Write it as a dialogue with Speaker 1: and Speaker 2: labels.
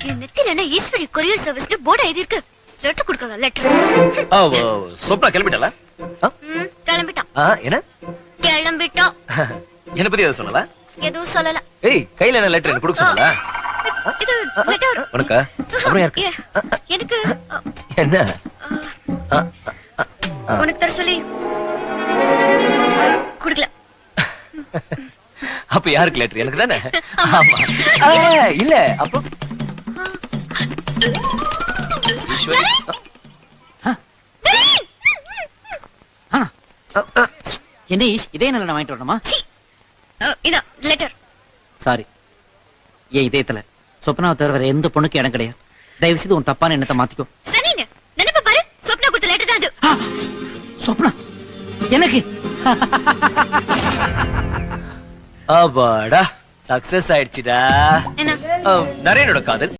Speaker 1: என் நெத்தில என்ன Eswari courier சர்வீஸ்னு board எழுதி இருக்கு. லெட்டர் கொடுக்கலாம் லெட்டர்.
Speaker 2: சோப்னா கிளம்பிட்டல?
Speaker 1: கிளம்பிட்டான்.
Speaker 2: என்ன?
Speaker 1: கிளம்பிட்டான்.
Speaker 2: என்ன பத்தி எதை சொல்லல?
Speaker 1: எதுவும் சொல்லல.
Speaker 2: ஏய் கையில என்ன லெட்டர் கொடுக்க சொல்லல?
Speaker 1: இது லெட்டர்.
Speaker 2: உனக்கு? அப்புறம் யாருக்கு?
Speaker 1: எனக்கு.
Speaker 2: என்ன?
Speaker 1: உனக்கு தர சொல்லி குடுக்கல.
Speaker 2: அப்ப யாருக்கு லெட்டர்? எனக்கு தானே? ஆமா. இல்ல அப்போ
Speaker 3: என்ன ஈஷ் இதே நல்ல நான் வாங்கிட்டு வரணுமா?
Speaker 1: இதா லெட்டர்.
Speaker 3: சாரி, ஏன் இதயத்துல சொப்னாவை தவிர வேற எந்த பொண்ணுக்கு இடம் கிடையாது. தயவு செய்து உன் தப்பான எண்ணத்தை மாத்திக்கோ.
Speaker 1: சரிங்க, நினைப்ப பாரு, சொப்னா கொடுத்த லெட்டர் தான் அது.
Speaker 3: சொப்னா எனக்கு
Speaker 2: அப்பாடா சக்சஸ் ஆயிடுச்சுடா.
Speaker 1: என்ன?
Speaker 2: நரேனோட காதல்